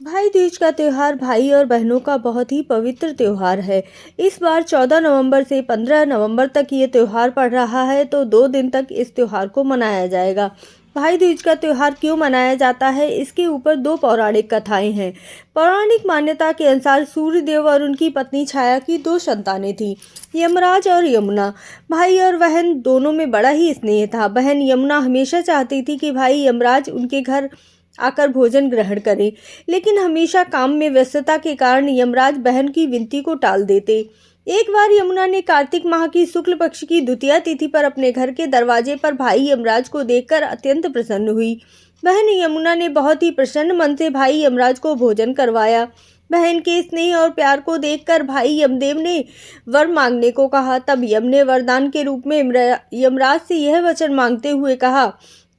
भाई दूज का त्यौहार भाई और बहनों का बहुत ही पवित्र त्यौहार है। इस बार 14 नवंबर से 15 नवंबर तक ये त्यौहार पड़ रहा है, तो 2 दिन तक इस त्यौहार को मनाया जाएगा। भाई दूज का त्यौहार क्यों मनाया जाता है, इसके ऊपर 2 पौराणिक कथाएं हैं। पौराणिक मान्यता के अनुसार सूर्यदेव और उनकी पत्नी छाया की 2 संतानें थीं, यमराज और यमुना। भाई और बहन दोनों में बड़ा ही स्नेह था। बहन यमुना हमेशा चाहती थी कि भाई यमराज उनके घर आकर भोजन ग्रहण करे, लेकिन हमेशा काम में व्यस्तता के कारण यमराज बहन की विनती को टाल देते। एक बार यमुना ने कार्तिक माह की शुक्ल पक्ष की द्वितीया तिथि पर अपने घर के दरवाजे पर भाई यमराज को देखकर अत्यंत प्रसन्न हुई। बहन यमुना ने बहुत ही प्रसन्न मन से भाई यमराज को भोजन करवाया। बहन के स्नेह और प्यार को देखकर भाई यमदेव ने वर मांगने को कहा। तब यम ने वरदान के रूप में यमराज से यह वचन मांगते हुए कहा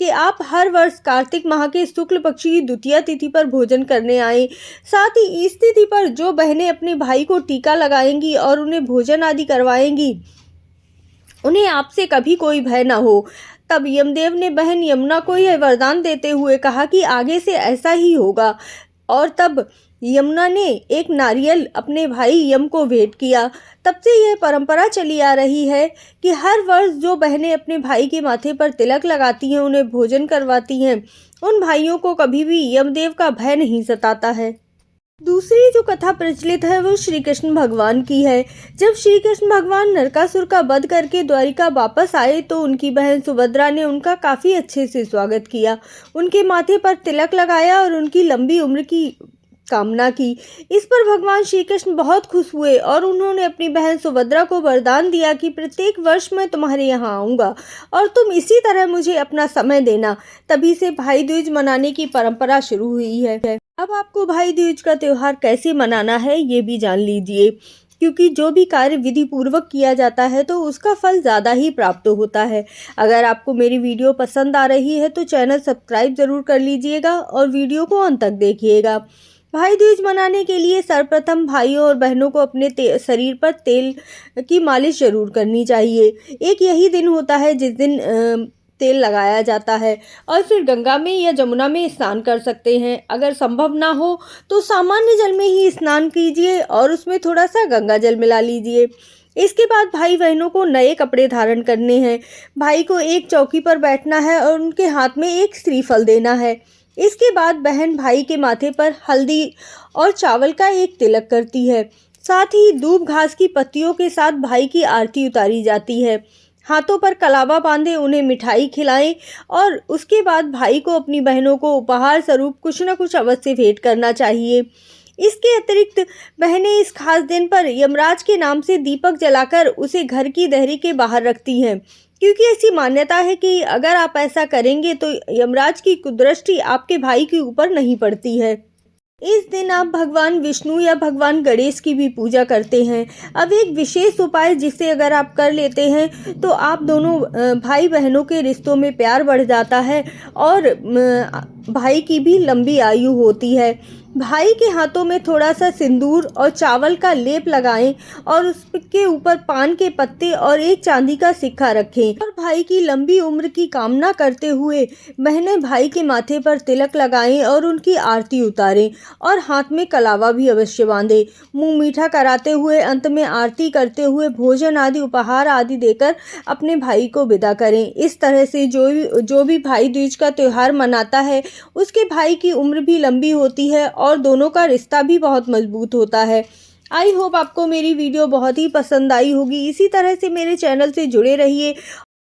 कि आप हर वर्ष कार्तिक माह के शुक्ल पक्ष की द्वितीया तिथि पर भोजन करने आए। साथ ही इस तिथि पर जो बहनें अपने भाई को टीका लगाएंगी और उन्हें भोजन आदि करवाएंगी, उन्हें आपसे कभी कोई भय न हो। तब यमदेव ने बहन यमुना को यह वरदान देते हुए कहा कि आगे से ऐसा ही होगा। और तब यमुना ने एक नारियल अपने भाई यम को भेंट किया। तब से यह परंपरा चली आ रही है कि हर वर्ष जो बहनें अपने भाई के माथे पर तिलक लगाती हैं, उन्हें भोजन करवाती हैं, उन भाइयों को कभी भी यमदेव का भय नहीं सताता है। दूसरी जो कथा प्रचलित है वो श्री कृष्ण भगवान की है। जब श्री कृष्ण भगवान नरकासुर का वध करके द्वारिका वापस आए, तो उनकी बहन सुभद्रा ने उनका काफ़ी अच्छे से स्वागत किया, उनके माथे पर तिलक लगाया और उनकी लंबी उम्र की कामना की। इस पर भगवान श्री कृष्ण बहुत खुश हुए और उन्होंने अपनी बहन सुभद्रा को वरदान दिया कि प्रत्येक वर्ष मैं तुम्हारे यहाँ आऊँगा और तुम इसी तरह मुझे अपना समय देना। तभी से भाई दूज मनाने की परंपरा शुरू हुई है। अब आपको भाई दूज का त्यौहार कैसे मनाना है ये भी जान लीजिए, क्योंकि जो भी कार्य विधि पूर्वक किया जाता है तो उसका फल ज़्यादा ही प्राप्त होता है। अगर आपको मेरी वीडियो पसंद आ रही है तो चैनल सब्सक्राइब ज़रूर कर लीजिएगा और वीडियो को अंत तक देखिएगा। भाई दूज मनाने के लिए सर्वप्रथम भाइयों और बहनों को अपने शरीर पर तेल की मालिश जरूर करनी चाहिए। एक यही दिन होता है जिस दिन तेल लगाया जाता है, और फिर गंगा में या जमुना में स्नान कर सकते हैं। अगर संभव ना हो तो सामान्य जल में ही स्नान कीजिए और उसमें थोड़ा सा गंगा जल मिला लीजिए। इसके बाद भाई बहनों को नए कपड़े धारण करने हैं। भाई को एक चौकी पर बैठना है और उनके हाथ में एक श्रीफल देना है। इसके बाद बहन भाई के माथे पर हल्दी और चावल का एक तिलक करती है। साथ ही दूब घास की पत्तियों के साथ भाई की आरती उतारी जाती है। हाथों पर कलावा बांधे उन्हें मिठाई खिलाएं और उसके बाद भाई को अपनी बहनों को उपहार स्वरूप कुछ न कुछ अवश्य भेंट करना चाहिए। इसके अतिरिक्त बहनें इस खास दिन पर यमराज के नाम से दीपक जलाकर उसे घर की देहरी के बाहर रखती हैं, क्योंकि ऐसी मान्यता है कि अगर आप ऐसा करेंगे तो यमराज की कुदृष्टि आपके भाई के ऊपर नहीं पड़ती है। इस दिन आप भगवान विष्णु या भगवान गणेश की भी पूजा करते हैं। अब एक विशेष उपाय जिसे अगर आप कर लेते हैं तो आप दोनों भाई बहनों के रिश्तों में प्यार बढ़ जाता है और भाई की भी लंबी आयु होती है। भाई के हाथों में थोड़ा सा सिंदूर और चावल का लेप लगाएं और उसके ऊपर पान के पत्ते और एक चांदी का सिक्का रखें और भाई की लंबी उम्र की कामना करते हुए बहनें भाई के माथे पर तिलक लगाएं और उनकी आरती उतारें और हाथ में कलावा भी अवश्य बांधें। मुंह मीठा कराते हुए अंत में आरती करते हुए भोजन आदि उपहार आदि देकर अपने भाई को विदा करें। इस तरह से जो भी भाई दूज का त्यौहार मनाता है उसके भाई की उम्र भी लंबी होती है और दोनों का रिश्ता भी बहुत मजबूत होता है। आई होप आपको मेरी वीडियो बहुत ही पसंद आई होगी। इसी तरह से मेरे चैनल से जुड़े रहिए